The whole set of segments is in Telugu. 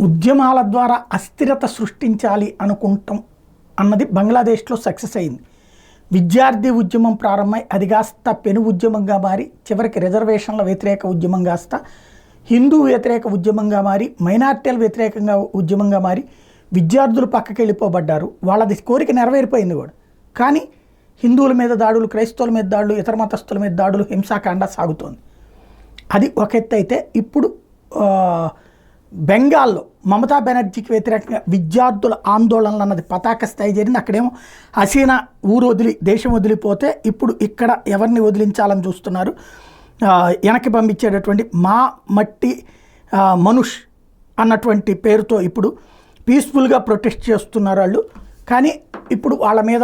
ఉద్యమాల ద్వారా అస్థిరత సృష్టించాలి అనుకుంటాం అన్నది బంగ్లాదేశ్లో సక్సెస్ అయింది. విద్యార్థి ఉద్యమం ప్రారంభమై అది కాస్త పెను ఉద్యమంగా మారి చివరికి రిజర్వేషన్ల వ్యతిరేక ఉద్యమం కాస్త హిందూ వ్యతిరేక ఉద్యమంగా మారి మైనార్టీల వ్యతిరేకంగా ఉద్యమంగా మారి విద్యార్థులు పక్కకి వెళ్ళిపోబడ్డారు. వాళ్ళది కోరిక నెరవేరిపోయింది కూడా. కానీ హిందువుల మీద దాడులు, క్రైస్తవుల మీద దాడులు, ఇతర మతస్థుల మీద దాడులు, హింసాకాండ సాగుతోంది. అది ఒక ఎత్తు అయితే ఇప్పుడు బెంగాల్లో మమతా బెనర్జీకి వ్యతిరేకంగా విద్యార్థుల ఆందోళనలు అన్నది పతాక స్థాయి జరిగింది. అక్కడేమో హసీనా ఊరు వదిలి దేశం వదిలిపోతే ఇప్పుడు ఇక్కడ ఎవరిని వదిలించాలని చూస్తున్నారు. వెనక్కి పంపించేటటువంటి మా మట్టి మనుష్ అన్నటువంటి పేరుతో ఇప్పుడు పీస్ఫుల్గా ప్రొటెస్ట్ చేస్తున్నారు వాళ్ళు. కానీ ఇప్పుడు వాళ్ళ మీద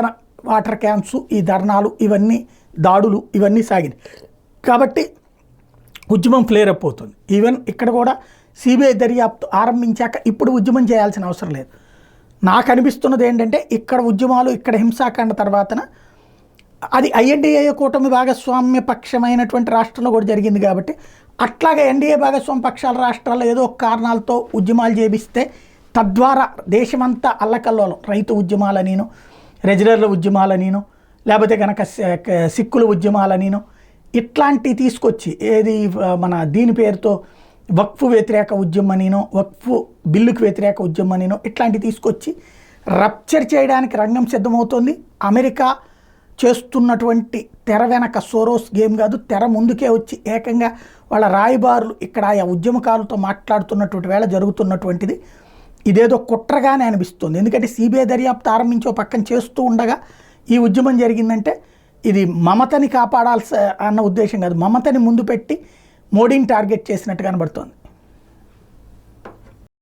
వాటర్ క్యాన్స్, ఈ ధర్నాలు, ఇవన్నీ దాడులు ఇవన్నీ సాగినాయి కాబట్టి ఉద్యమం ఫ్లేర్ అప్ అవుతుంది. ఈవెన్ ఇక్కడ కూడా సిబిఐ దర్యాప్తు ఆరంభించాక ఇప్పుడు ఉద్యమం చేయాల్సిన అవసరం లేదు. నాకు అనిపిస్తున్నది ఏంటంటే ఇక్కడ ఉద్యమాలు, ఇక్కడ హింసాకాండ తర్వాతన అది ఐఎన్డీఏ కూటమి భాగస్వామ్య పక్షమైనటువంటి రాష్ట్రంలో కూడా జరిగింది కాబట్టి అట్లాగే ఎన్డీఏ భాగస్వామ్య పక్షాల రాష్ట్రాల్లో ఏదో ఒక కారణాలతో ఉద్యమాలు చేపిస్తే తద్వారా దేశమంతా అల్లకల్లోలం, రైతు ఉద్యమాలనిను, రెజిలర్ల ఉద్యమాలనిను, లేకపోతే కనుక సిక్కుల ఉద్యమాలనిను ఇట్లాంటివి తీసుకొచ్చి ఏది మన దీని పేరుతో వక్ఫ్ వ్యతిరేక ఉద్యమనినో, వక్ఫ్ బిల్లుకు వ్యతిరేక ఉద్యమనినో ఇట్లాంటివి తీసుకొచ్చి రప్చర్ చేయడానికి రంగం సిద్ధమవుతోంది. అమెరికా చేస్తున్నటువంటి తెర వెనక సోరోస్ గేమ్ కాదు, తెర ముందుకే వచ్చి ఏకంగా వాళ్ళ రాయబారులు ఇక్కడ ఆయా ఉద్యమకారులతో మాట్లాడుతున్నటువంటి వేళ జరుగుతున్నటువంటిది ఇదేదో కుట్రగానే అనిపిస్తుంది. ఎందుకంటే సిబిఐ దర్యాప్తు ఆరంభించో పక్కన చేస్తూ ఉండగా ఈ ఉద్యమం జరిగిందంటే ఇది మమతని కాపాడాల్సి అన్న ఉద్దేశం కాదు, మమతని ముందు పెట్టి మోడీని టార్గెట్ చేసినట్టు కనబడుతోంది.